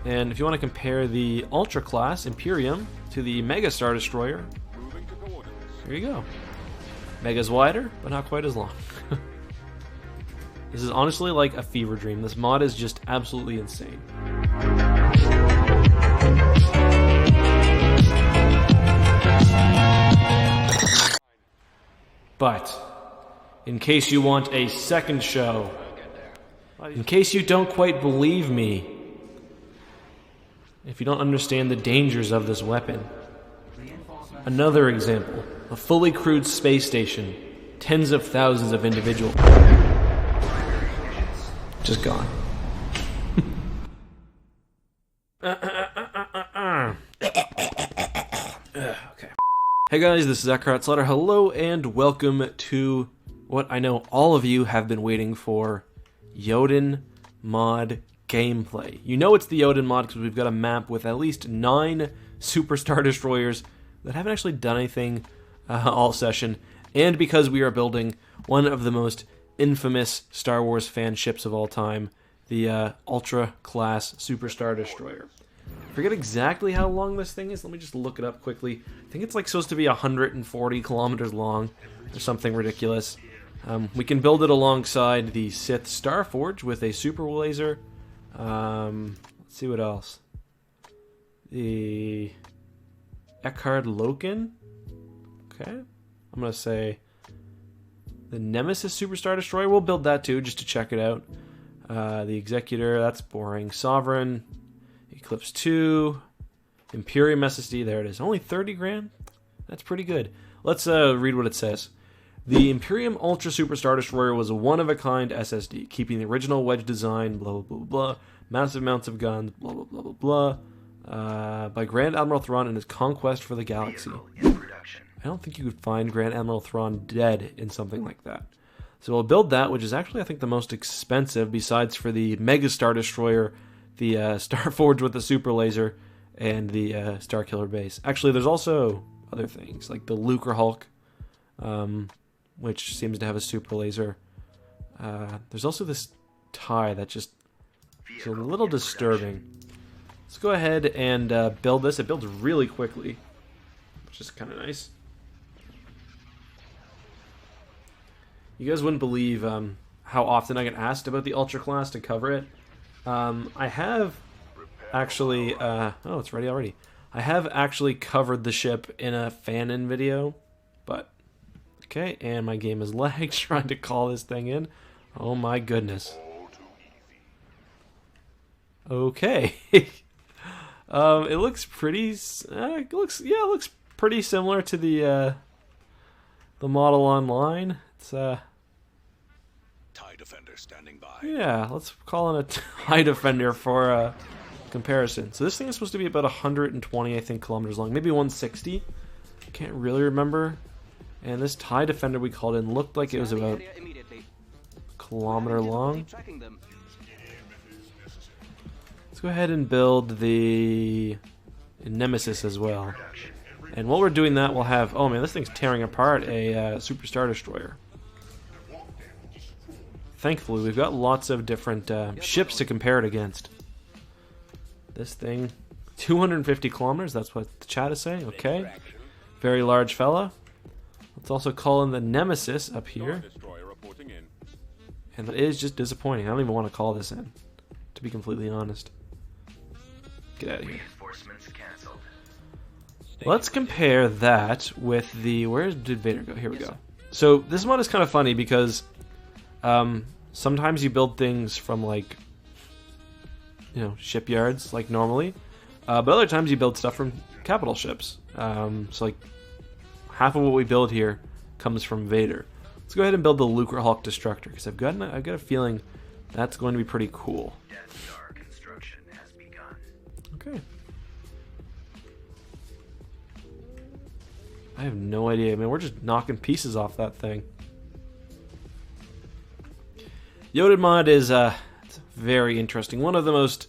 And if you want to compare the Ultra class Imperium to the Mega Star Destroyer, here you go. Mega's wider, but not quite as long. This is honestly like a fever dream. This mod is just absolutely insane. But, in case you want a second show, in case you don't quite believe me, if you don't understand the dangers of this weapon, another example, a fully crewed space station, tens of thousands of individuals, just gone. Okay. Hey guys, this is Slaughter. Hello and welcome to what I know all of you have been waiting for, Yoden Mod gameplay. You know it's the Yoden Mod because we've got a map with at least 9 Super Star Destroyers that haven't actually done anything all session, and because we are building one of the most infamous Star Wars fan ships of all time, the Ultra class Super Star Destroyer. I forget exactly how long this thing is. Let me just look it up quickly. I think it's like supposed to be 140 kilometers long or something ridiculous. We can build it alongside the Sith Starforge with a super laser. Let's see what else. The Eckhard Loken. Okay. I'm going to say the Nemesis Super Star Destroyer. We'll build that too, just to check it out. The Executor, that's boring. Sovereign. Eclipse 2. Imperium SSD, there it is. Only 30 grand? That's pretty good. Let's read what it says. The Imperium Ultra Super Star Destroyer was a one-of-a-kind SSD, keeping the original wedge design, blah, blah, blah, blah, massive amounts of guns, blah, blah, blah, blah, blah, by Grand Admiral Thrawn in his conquest for the galaxy. I don't think you could find Grand Admiral Thrawn dead in something like that. So we'll build that, which is actually, I think, the most expensive, besides for the Mega Star Destroyer, the Starforge with the super laser, and the Starkiller base. Actually, there's also other things, like the Lucre Hulk, which seems to have a super laser. There's also this tie that just is a little disturbing. Let's go ahead and build this. It builds really quickly, which is kind of nice. You guys wouldn't believe how often I get asked about the Ultra class to cover it. I have actually, oh, it's ready already. I have actually covered the ship in a fan-in video, but, okay, and my game is lagged trying to call this thing in. Oh my goodness. Okay. It looks pretty, it looks pretty similar to the model online. It's, TIE Defender standing by. Yeah, let's call it a TIE Defender for comparison. So this thing is supposed to be about 120, I think, kilometers long, maybe 160. I can't really remember. And this TIE Defender we called in looked like it was about a kilometer long. Let's go ahead and build the Nemesis as well. And while we're doing that, we'll have, oh man, this thing's tearing apart a Super Star Destroyer. Thankfully, we've got lots of different ships to compare it against. This thing, 250 kilometers, that's what the chat is saying, okay. Very large fella. Let's also call in the Nemesis up here. And that is just disappointing. I don't even want to call this in, to be completely honest. Get out of here. Let's compare that with the... Where did Vader go? Here we go. So this mod is kind of funny because sometimes you build things from, like, you know, shipyards, like normally. But other times you build stuff from capital ships. So, like, half of what we build here comes from Vader. Let's go ahead and build the Lucre Hulk Destructor, because I've got a feeling that's going to be pretty cool. Death Star construction has begun. Okay. I have no idea. I mean, we're just knocking pieces off that thing. Yoden Mod is it's very interesting. One of the most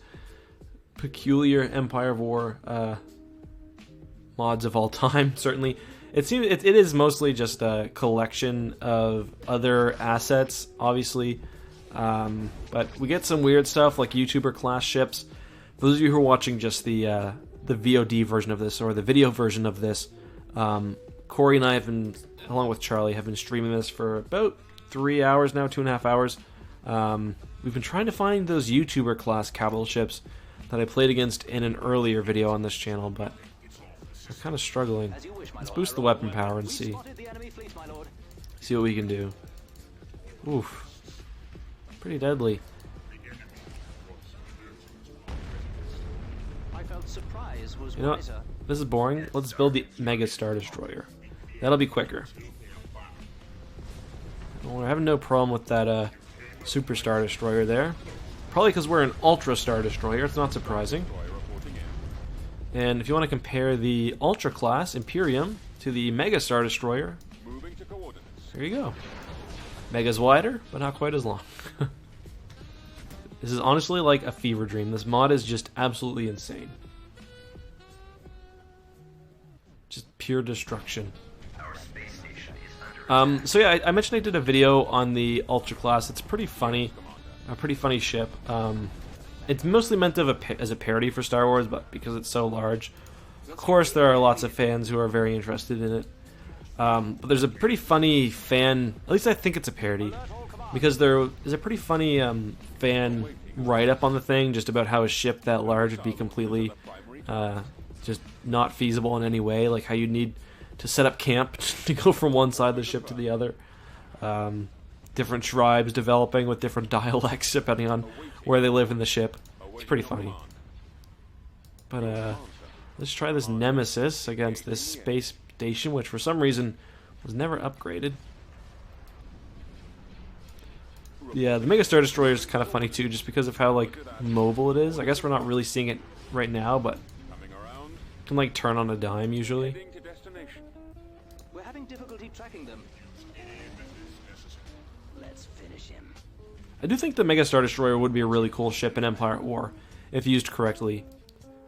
peculiar Empire of War mods of all time, certainly. It seems it is mostly just a collection of other assets, obviously. But we get some weird stuff like YouTuber class ships. For those of you who are watching just the VOD version of this, or the video version of this, Corey and I have been, along with Charlie, have been streaming this for about 3 hours now, 2.5 hours. We've been trying to find those YouTuber class capital ships that I played against in an earlier video on this channel, but we're kind of struggling. Let's boost the weapon power and see what we can do. Oof. Pretty deadly. You know what? This is boring. Let's build the Mega Star Destroyer. That'll be quicker. Well, we're having no problem with that Super Star Destroyer there. Probably because we're an Ultra Star Destroyer. It's not surprising. And if you want to compare the Ultra class Imperium to the Mega Star Destroyer, there you go. Mega's wider, but not quite as long. This is honestly like a fever dream. This mod is just absolutely insane. Just pure destruction. So yeah, I mentioned I did a video on the Ultra class. It's pretty funny, a pretty funny ship. It's mostly meant as a parody for Star Wars, but because it's so large, of course there are lots of fans who are very interested in it. But there's a pretty funny fan, at least I think it's a parody, because there is a pretty funny fan write-up on the thing, just about how a ship that large would be completely just not feasible in any way, like how you'd need to set up camp to go from one side of the ship to the other. Different tribes developing with different dialects depending on where they live in the ship. It's pretty funny. But let's try this Nemesis against this space station, which for some reason was never upgraded. Yeah, the Mega Star Destroyer is kind of funny too, just because of how like mobile it is. I guess we're not really seeing it right now, but it can like turn on a dime usually. We're having difficulty tracking them. Let's finish him. I do think the Mega Star Destroyer would be a really cool ship in Empire at War if used correctly.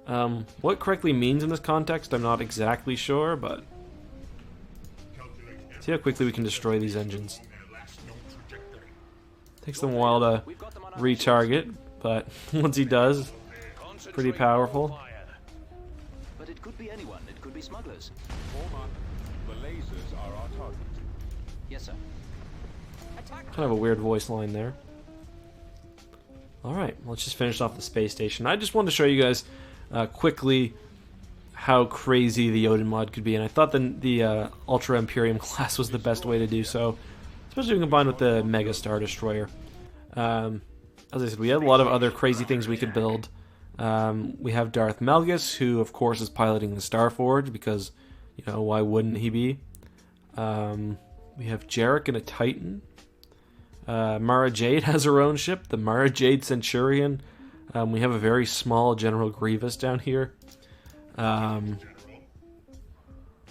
What correctly means in this context, I'm not exactly sure, but see how quickly we can destroy these engines. Takes them a while to retarget, but once he does, pretty powerful. But it could be anyone. It could be smugglers. The lasers are our target. Yes, sir. Kind of a weird voice line there. Alright, let's just finish off the space station. I just wanted to show you guys quickly how crazy the Yoden mod could be, and I thought the Ultra Imperium class was the best way to do so, especially when combined with the Mega Star Destroyer. As I said, we had a lot of other crazy things we could build. We have Darth Malgus, who of course is piloting the Starforge, because, you know, why wouldn't he be? We have Jarek and a Titan. Mara Jade has her own ship, the Mara Jade Centurion. We have a very small General Grievous down here.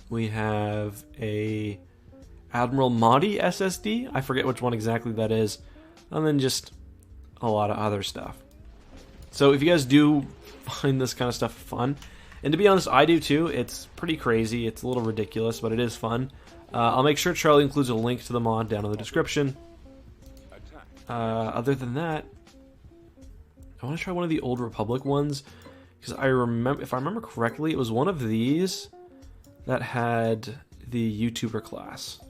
We have a Admiral Mahdi SSD. I forget which one exactly that is. And then just a lot of other stuff. So if you guys do find this kind of stuff fun, and to be honest, I do too. It's pretty crazy. It's a little ridiculous, but it is fun. I'll make sure Charlie includes a link to the mod down in the description. Other than that, I want to try one of the Old Republic ones, because I remember, if I remember correctly, it was one of these that had the YouTuber class.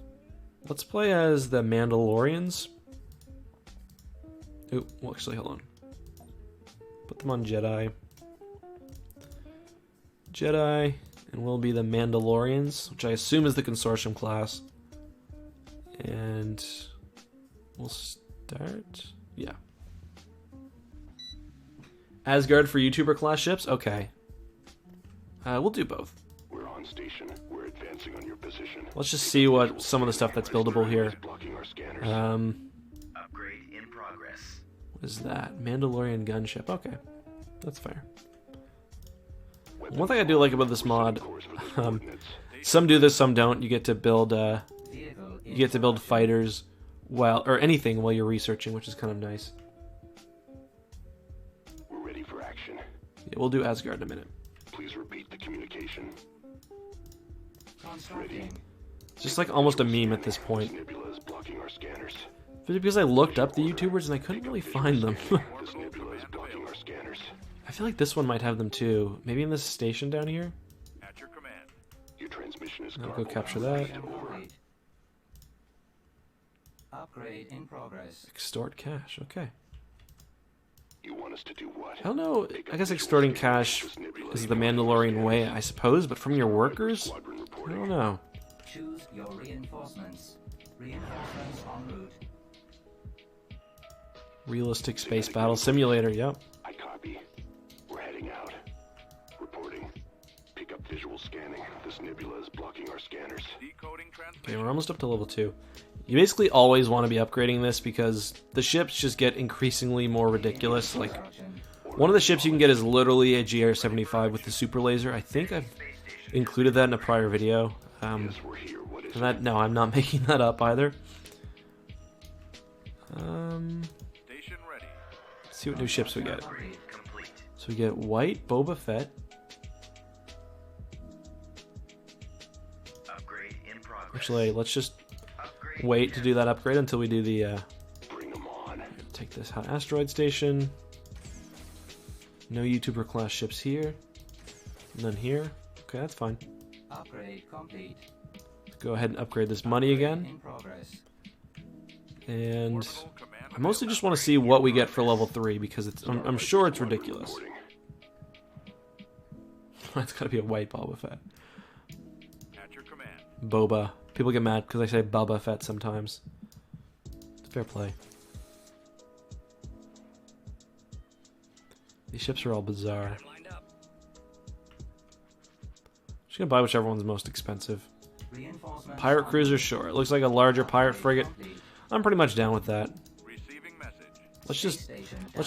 Let's play as the Mandalorians. Oh, well, actually, hold on. Put them on Jedi. Jedi, and we'll be the Mandalorians, which I assume is the Consortium class. And we'll start. Yeah. Asgard for YouTuber class ships? Okay. We'll do both. We're on station. We're advancing on your position. Let's just see what some of the stuff that's buildable here. Upgrade in progress. What is that? Mandalorian gunship. Okay. That's fair. One thing I do like about this mod, some do this, some don't. You get to build fighters or anything while you're researching, which is kind of nice. We're ready for action. Yeah, we'll do Asgard in a minute. Please repeat the communication. Ready. It's just like almost a meme at this point. Nebula is blocking our scanners. Because I looked up the YouTubers and I couldn't really find them. This nebula is blocking our scanners. I feel like this one might have them too. Maybe in this station down here? At your command. Your transmission is I'll go garbled. capture that. Upgrade. Upgrade in progress. Extort cash, okay. You want us to do what? I don't know, I guess extorting cash is the Mandalorian way, I suppose, but from your workers? Squadron I reporting. don't know. Choose your reinforcements. Reinforcements en route. Realistic space battle simulator, yep. I copy. We're heading out. Reporting. Pick up visual scanning. This nebula is blocking our scanners. Decoding Okay, transmission. we're almost up to level 2. You basically always want to be upgrading this because the ships just get increasingly more ridiculous. Like, one of the ships you can get is literally a GR-75 with the super laser. I think I've included that in a prior video. Yes, we're here. What is And that, no, I'm not making that up either. Station ready. Let's see what new ships we get. Upgrade complete. So we get white Boba Fett. Upgrade in progress. Actually, let's just Upgrade wait to do that upgrade until we do the, Bring them on. take this asteroid station. No YouTuber class ships here. None here. Okay, that's fine. Upgrade complete. Go ahead and upgrade this money again. In progress. And Orbital command I mostly just want to see what we get for level 3 because it's, I'm sure it's ridiculous. Reporting. It's gotta be a white Boba Fett. at your command. Boba. People get mad because I say Boba Fett sometimes. It's fair play. These ships are all bizarre. Just gonna buy whichever one's most expensive. Reinforcements Pirate en cruiser, route. sure. It looks like a larger pirate frigate. Complete. I'm pretty much down with that. Receiving message. Let's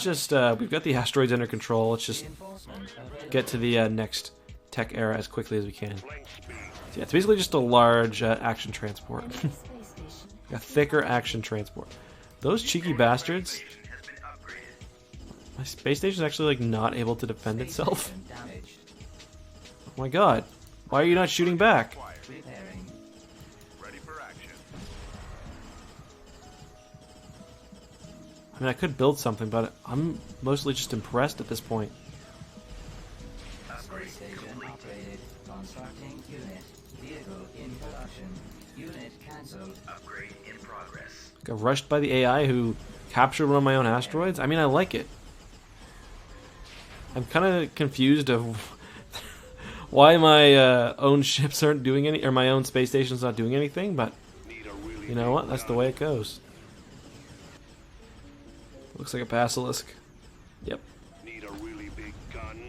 just we've got the asteroids under control. Let's just get to the next tech era as quickly as we can. So yeah, it's basically just a large action transport. A thicker action transport. Those cheeky bastards. Has been upgraded. My space station is actually like not able to defend itself. Station damaged. Oh my god. Why are you not shooting back? Repairing. Ready for action. I mean, I could build something, but I'm mostly just impressed at this point. Space station upgraded. Constructing unit. Vehicle in production. Unit cancelled. Upgrade in progress. Got rushed by the AI who captured one of my own asteroids. I mean, I like it. I'm kind of confused of why my own ships aren't doing any, or my own space station's not doing anything, but Need a really you know what? That's the way it goes. Looks like a basilisk. Yep. Need a really big gun.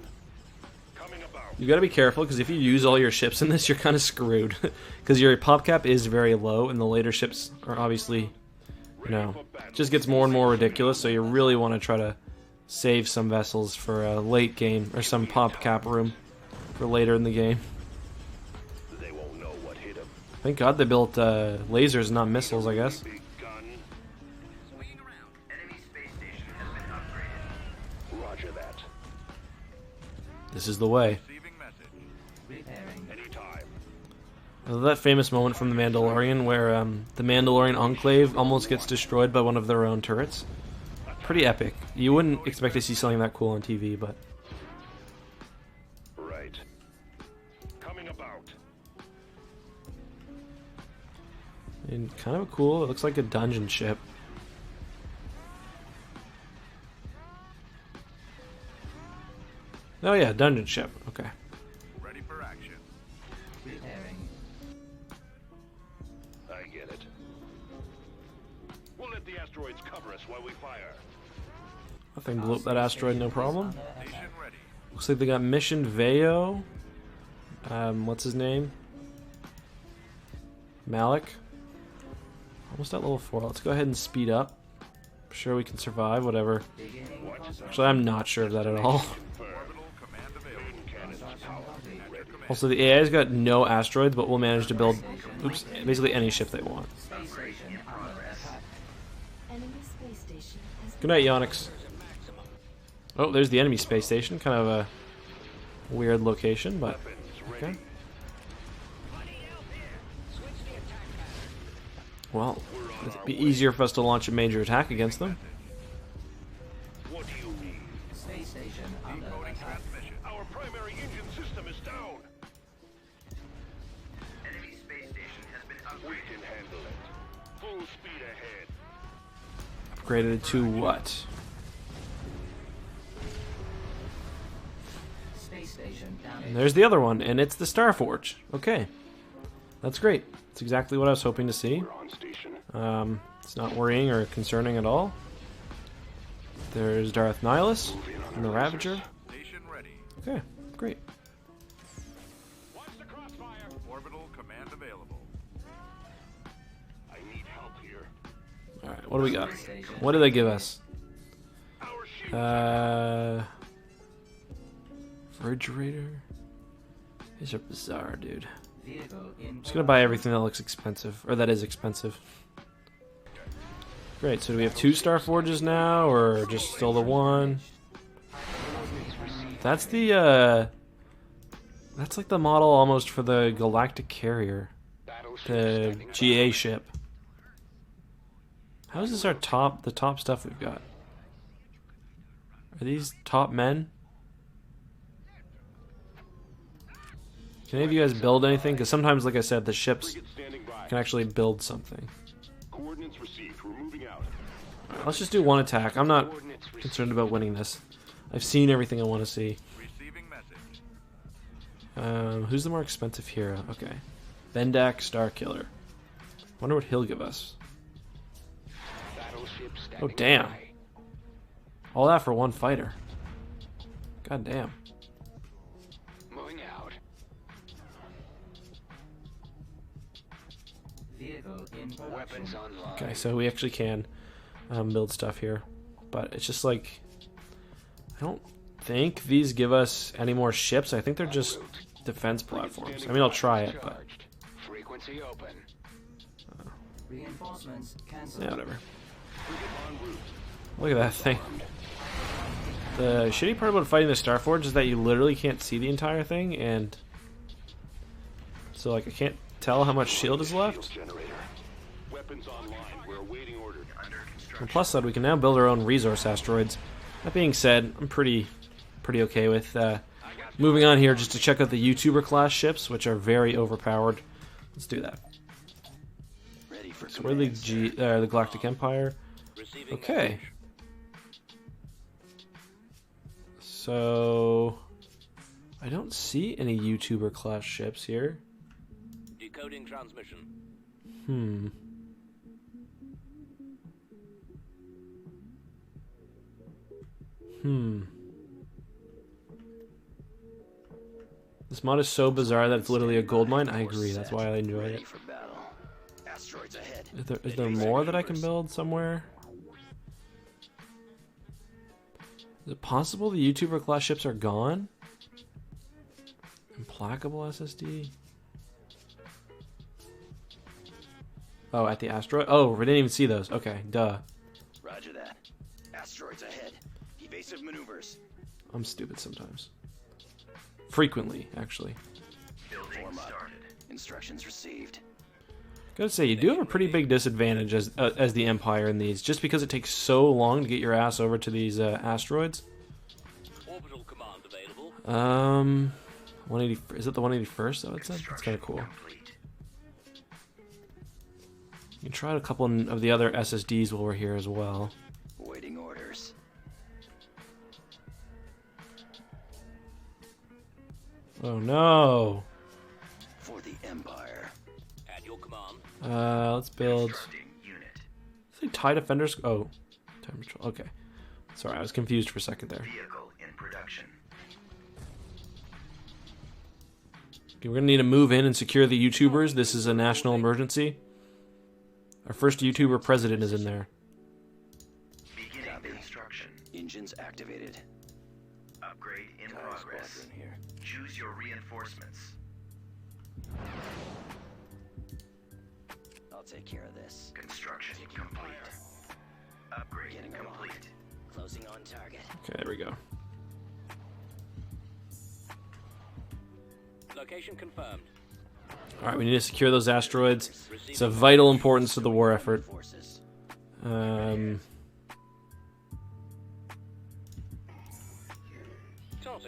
Coming about. You gotta be careful, because if you use all your ships in this, you're kind of screwed. Because your pop cap is very low, and the later ships are obviously, you know, it just gets more and more ridiculous, so you really want to try to save some vessels for a late game, or some pop cap room for later in the game. They won't know what hit them. Thank God they built lasers, not missiles, I guess. Big gun. Enemy space station has been upgraded. Roger that. This is the way. Receiving message. Repairing. Anytime. I love that famous moment from The Mandalorian where the Mandalorian Enclave almost gets destroyed by one of their own turrets. Pretty epic. You wouldn't expect to see something that cool on TV, but Right. Coming about. and kind of cool. It looks like a dungeon ship. Oh yeah, dungeon ship. Okay. Ready for action. Repairing. I get it. We'll let the asteroids cover us while we fire. I think blew up that asteroid, no problem. Station ready. Looks like they got Mission Veo. What's his name? Malik. Almost at level 4. Let's go ahead and speed up. I'm sure we can survive, whatever. Beginning construction. Actually, I'm not sure of that at all. Orbital command available. Construction complete. At your command. Also, the AI's got no asteroids, but will manage to build, oops, basically any ship they want. Space station under attack. Enemy space station has Good night, Yonix. Oh, there's the enemy space station. Kind of a weird location, but okay. Well, it'd be easier for us to launch a major attack against them. What do you need? Space station under attack. Our primary engine system is down. Enemy space station has been We upgraded. can handle it. Full speed ahead. Upgraded to what? Space station And damaged. there's the other one, and it's the Starforge. Okay. That's great. That's exactly what I was hoping to see. We're on station. It's not worrying or concerning at all. There's Darth Nihilus Moving on and the our Ravager. lasers. Station ready. Okay, great. Watch the crossfire. Orbital command available. I need help here. Alright, what do we got? What do they give us? Our shield. Refrigerator? These are bizarre, dude. Vehicle in I'm just gonna buy everything that looks expensive, or that is expensive. Great, so do we have 2 Starforges now, or just still the one? That's the, that's like the model almost for the Galactic Carrier. The GA ship. How is this our top, the top stuff we've got? Are these top men? Can any of you guys build anything? Because sometimes, like I said, the ships Frigate standing by. can actually build something. Coordinates received. We're moving out. Let's just do one attack. I'm not concerned about winning this. I've seen everything I want to see. Receiving message. Who's the more expensive hero? Okay. Bendak Starkiller. Wonder what he'll give us. Battleship Oh, standing damn. by. All that for one fighter. God damn. Moving out. vehicle in production. Weapons online. Okay, so we actually can build stuff here. But it's just like... I don't think these give us any more ships. I think they're just defense platforms. I mean, I'll try it, but... Charged. Frequency open. Reinforcements cancelled. Yeah, whatever. Frigate en route. Look at that thing. The shitty part about fighting the Starforge is that you literally can't see the entire thing, and... So, like, I can't tell how much shield is left. Shield generator. Weapons online. We're awaiting orders. Under construction. And plus that, we can now build our own resource asteroids. That being said, I'm pretty okay with moving on here just to check out the YouTuber class ships, which are very overpowered. Let's do that. Ready for So we're the the Galactic Empire. Okay. So I don't see any YouTuber class ships here. Decoding transmission. This mod is so bizarre that it's literally a gold mine. I agree. That's why I enjoy it. for battle. Asteroids ahead. Is there more that I can build somewhere? Is it possible the YouTuber class ships are gone? Implacable SSD? Oh, at the asteroid? Oh, we didn't even see those. Okay, duh. Roger that. Asteroids ahead. Evasive maneuvers. I'm stupid sometimes. Frequently, actually. Building started. Instructions received. Gotta say, you do have a pretty big disadvantage as the Empire in these, just because it takes so long to get your ass over to these asteroids. Orbital command available. 180. Is it the 181st? Oh, it's kind of cool. Complete. You can try out a couple of the other SSDs while we're here as well. Waiting orders. Oh no! For the Empire. At your command. Let's build. Starting unit. Say TIE Defenders. Oh, time patrol. Okay. Sorry, I was confused for a second there. Vehicle in production. Okay, we're gonna need to move in and secure the YouTubers. This is a national emergency. Our first YouTuber president is in there. Beginning construction. Engines activated. Upgrade in progress. Here. Choose your reinforcements. I'll take care of this. Construction complete. Upgrade complete. Closing on target. Okay, there we go. Location confirmed. All right, we need to secure those asteroids. It's of vital importance to the war effort. Forces. Tartan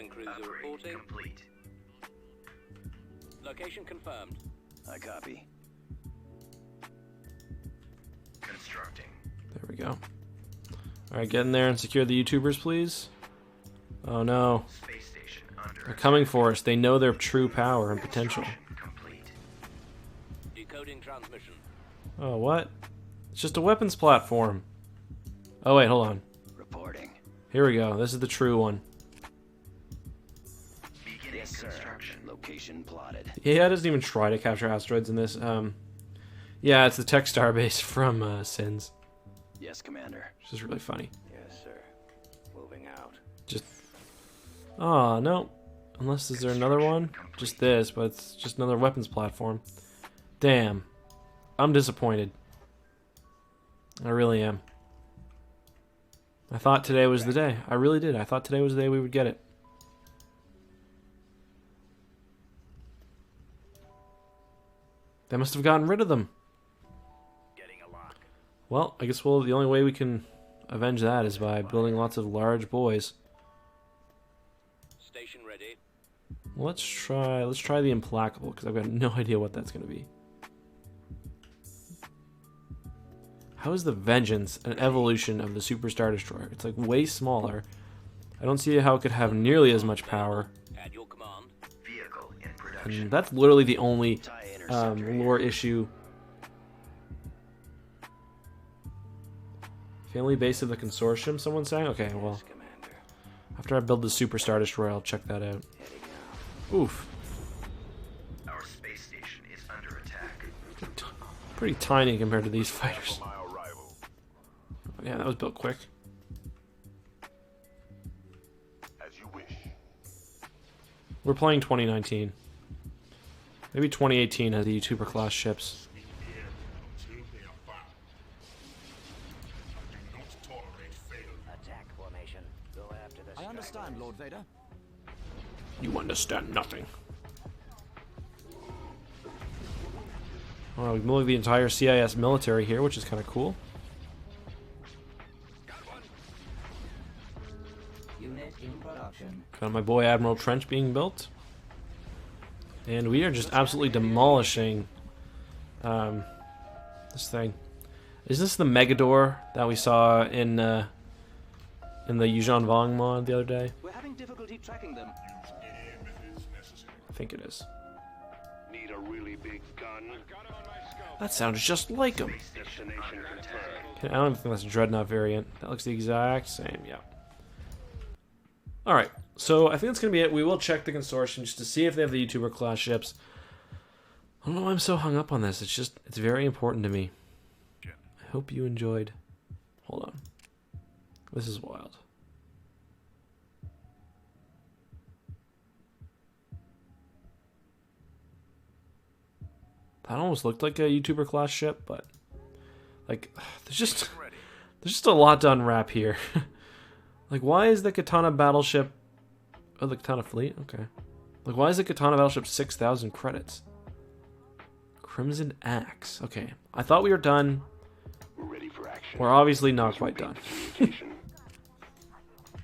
cruiser reporting. Reporting. complete. Location confirmed. I copy. Constructing. There we go. Alright, get in there and secure the YouTubers, please. Oh no. Space station under They're coming for us. They know their true power and potential. complete. Decoding transmission. Oh, what? It's just a weapons platform. Oh, wait, hold on. Reporting. Here we go. This is the true one. Beginning construction. Location plotted. Yeah, it doesn't even try to capture asteroids in this. Yeah, it's the tech starbase from Sins. Yes, Commander. Which is really funny. Yes, sir. Moving out. Just... Oh, no. Unless, is there another one? Just this, but it's just another weapons platform. Damn. I'm disappointed. I really am. I thought today was the day. I really did. I thought today was the day we would get it. They must have gotten rid of them. Getting a lock. Well, I guess the only way we can avenge that is by building lots of large boys. Station ready. Let's try the implacable, because I've got no idea what that's going to be. How is the Vengeance an evolution of the Super Star Destroyer? It's like way smaller. I don't see how it could have nearly as much power. At your command. Vehicle in production. And that's literally the only TIE interceptor here. lore issue. Family base of the consortium, someone's saying? Okay, well, Commander. after I build the Super Star Destroyer, I'll check that out. Oof. Our space station is under attack. Pretty tiny compared to these fighters. My arrival. Yeah, that was built quick. As you wish. We're playing 2019. Maybe 2018 has the YouTuber class ships. Attack formation. Go after the I understand, Lord Vader. You understand nothing. Well, we moved the entire CIS military here, which is kind of cool. Unit in production. Got my boy Admiral Trench being built. And we are just absolutely demolishing this thing. Is this the Megador that we saw in the Yuuzhan Vong mod the other day? We're having difficulty tracking them. I think it is. Need a really big gun. That sounds just like him. Destination confirmed. Okay, I don't think that's a Dreadnought variant. That looks the exact same, yeah. Alright, so I think that's going to be it. We will check the consortium just to see if they have the YouTuber class ships. I don't know why I'm so hung up on this. It's very important to me. I hope you enjoyed. Hold on. This is wild. That almost looked like a YouTuber class ship, but like there's just a lot to unwrap here. Like, why is the Katana battleship? Oh, the Katana fleet. Okay. Like, why is the Katana battleship 6,000 credits? Crimson Axe. Okay, I thought we were done. We're ready for action. We're obviously not quite done. Communication.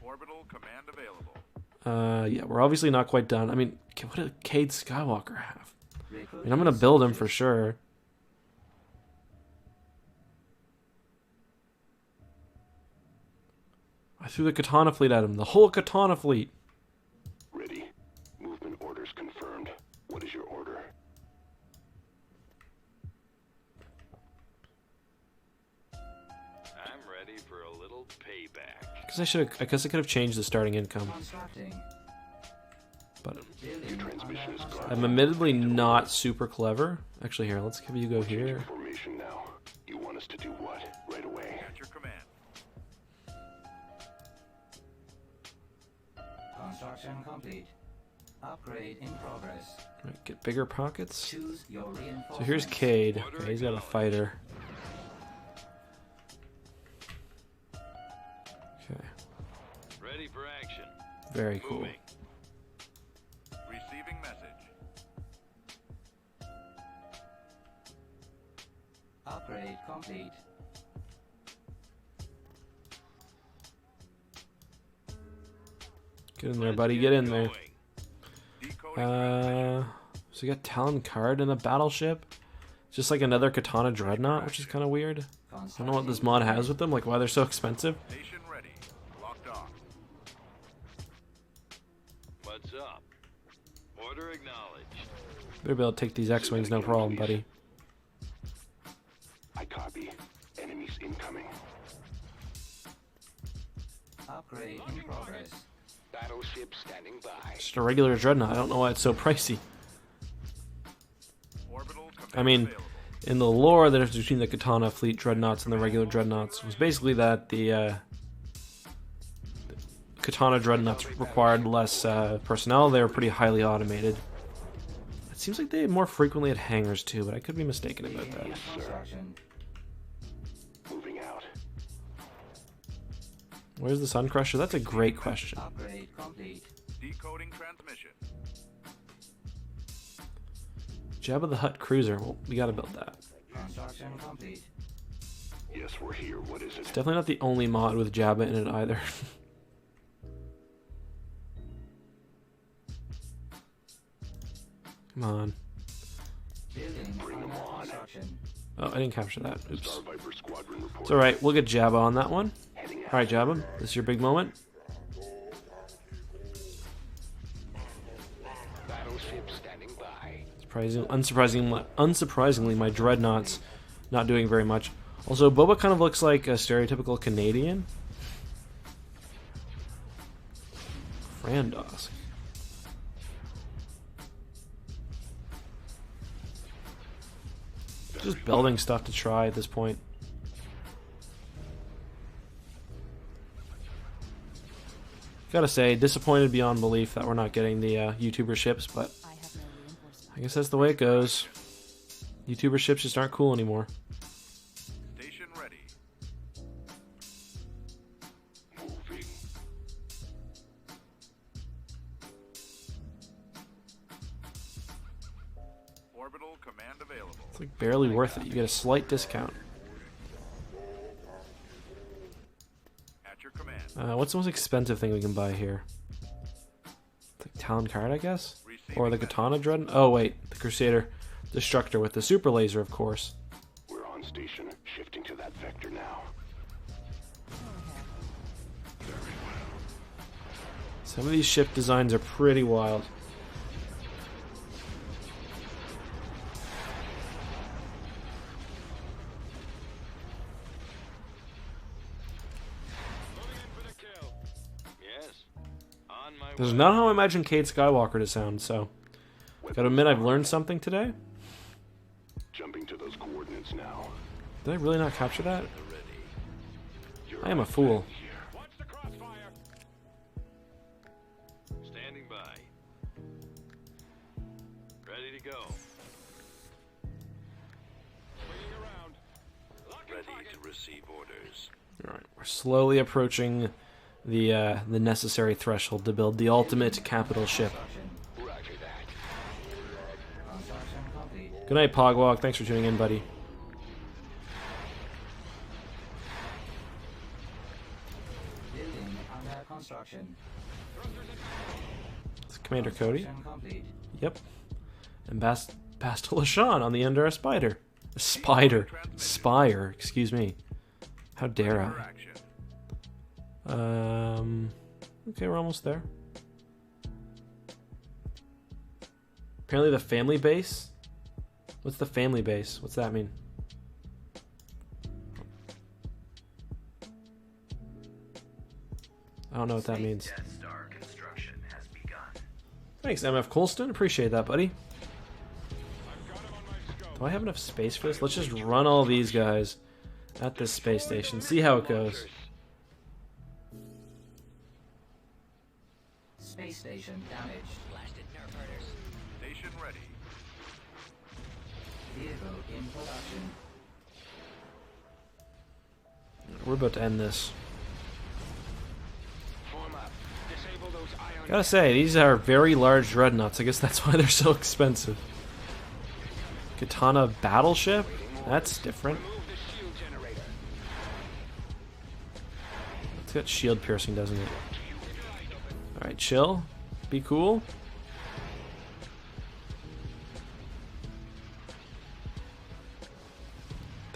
Orbital command available. Yeah, we're obviously not quite done. I mean, what did Cade Skywalker have? I mean, I'm gonna build him for sure. I threw the Katana fleet at him. The whole Katana fleet. Ready. Movement orders confirmed. What is your order? I'm ready for a little payback. I guess I could have changed the starting income, Constructing. but Building Transmission is gone. I'm admittedly not super clever. Actually, here, let's have you go here. Formation now. You want us to do what? Right away. At your command. Construction complete. Upgrade in progress. Right, get bigger pockets. Choose your reinforcements. So here's Cade. Okay, he's got a fighter. Okay, Ready for action. very cool. Moving. Receiving message. Upgrade complete. Get in there, buddy. Get in there. Going. So we got Talon Card in a battleship. Just like another Katana Dreadnought, which is kind of weird. I don't know what this mod has with them, like why they're so expensive. Station ready. Locked on. What's up? Order acknowledged. Better be able to take these X-Wings, no problem, buddy. I copy. Enemies incoming. Upgrade in progress. Battleship standing by. Just a regular Dreadnought, I don't know why it's so pricey. Orbital command I mean, available. in the lore, the difference between the Katana fleet Dreadnoughts and the regular Dreadnoughts was basically that the Katana Dreadnoughts required less personnel. They were pretty highly automated. It seems like they more frequently had hangars too, but I could be mistaken about that. Construction. Moving out. Where's the Sun Crusher? That's a great question. Upgrade complete. Decoding transmission. Jabba the Hutt cruiser. Well, we gotta build that. Construction complete. Yes, we're here. What is it? It's definitely not the only mod with Jabba in it either. Come on. Building Bring them under on. construction. Oh, I didn't capture that. Oops. Star Viper squadron report. It's alright, we'll get Jabba on that one. Heading out. Alright, Jabba, this is your big moment. Battleship standing by. Unsurprisingly, my Dreadnought's not doing very much. Also, Boba kind of looks like a stereotypical Canadian. Frandos. Just building stuff to try at this point. Gotta say, disappointed beyond belief that we're not getting the YouTuber ships, but I guess that's the way it goes. YouTuber ships just aren't cool anymore. Station ready. Moving. Orbital command available. It's like barely worth it. You get a slight discount. At your command. What's the most expensive thing we can buy here? It's like Talon Card, I guess? Or the Katana Dread? Oh wait, the Crusader Destructor with the super laser, of course. We're on station. Shifting to that vector now. Some of these ship designs are pretty wild. Yes. On my This is way. not how I imagine Cade Skywalker to sound, so gotta admit I've learned something today. Jumping to those coordinates now. Did I really not capture that? I am a fool. Watch the crossfire. Standing by. Ready to go. Swinging around. Ready to receive orders. Alright, we're slowly approaching the necessary threshold to build the ultimate capital ship. Roger that. Construction complete. Good night, Pogwalk. Thanks for tuning in, buddy. Building under construction. It's Commander Cody. Construction complete. Yep. And Bastil Lashan on the end of a spider. A spider. Spire, excuse me. How dare For I? action. Okay, we're almost there. Apparently the family base? What's the family base? What's that mean? I don't know what that means. Death Star construction has begun. Thanks, MF Colston. Appreciate that, buddy. Do I have enough space for this? Let's just run all these guys at this space station. See how it goes. Space station damaged. Blasted nerf herders. Station ready. Vehicle in production. We're about to end this. Form up. Disable those ion. Gotta say, these are very large dreadnoughts. I guess that's why they're so expensive. Katana battleship? That's different. Move the shield generator. It's got shield piercing, doesn't it? Alright, chill. Be cool.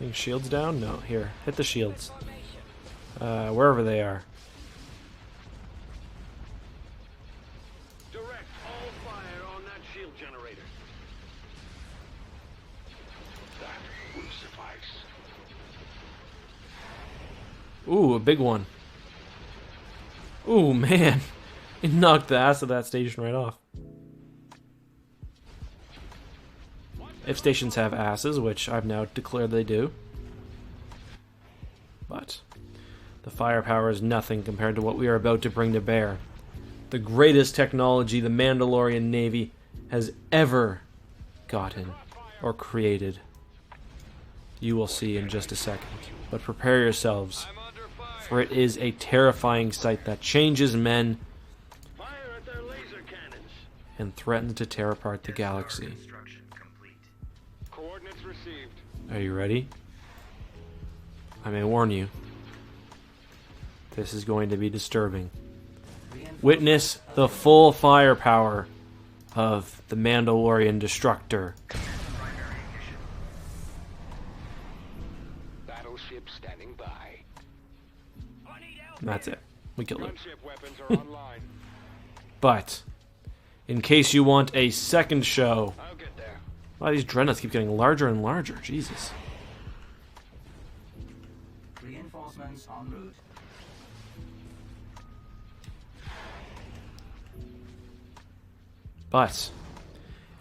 Think shields down? No. Here, hit the shields. Wherever they are. Direct all fire on that shield generator. That will suffice. Ooh, a big one. Ooh, man. It knocked the ass of that station right off. If stations have asses, which I've now declared they do. But the firepower is nothing compared to what we are about to bring to bear. The greatest technology the Mandalorian Navy has ever gotten or created. You will see in just a second. But prepare yourselves, for it is a terrifying sight that changes men Fire at their laser cannons. and threatens to tear apart the galaxy. Construction complete. Coordinates received. Are you ready? I may warn you. This is going to be disturbing. Witness the full firepower of the Mandalorian Destructor. Battleship standing by. And that's it. We killed it. Gunship weapons are online. But, in case you want a second show, I'll get there. a lot of these dreadnoughts keep getting larger and larger. Jesus. Reinforcements en route. But,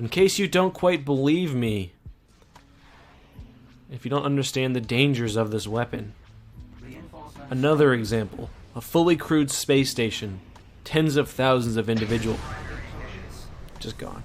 in case you don't quite believe me, if you don't understand the dangers of this weapon, Reinforcements. another example, a fully crewed space station, tens of thousands of individual, just gone.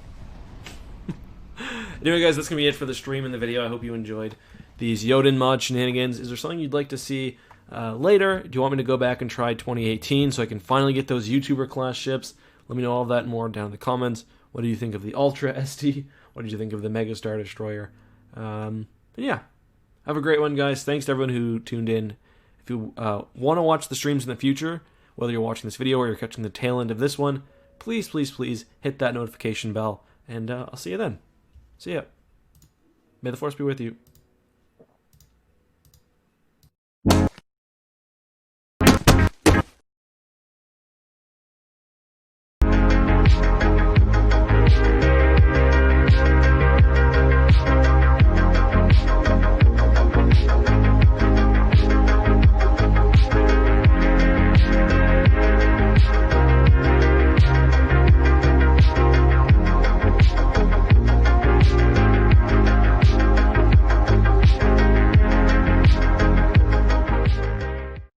Anyway guys, that's going to be it for the stream and the video. I hope you enjoyed these Yoden Mod shenanigans. Is there something you'd like to see later? Do you want me to go back and try 2018 so I can finally get those YouTuber class ships? Let me know all that and more down in the comments. What do you think of the Ultra ST? What did you think of the Mega Star Destroyer? And yeah, have a great one, guys. Thanks to everyone who tuned in. If you want to watch the streams in the future, whether you're watching this video or you're catching the tail end of this one, please, please, please hit that notification bell, and I'll see you then. See ya. May the Force be with you.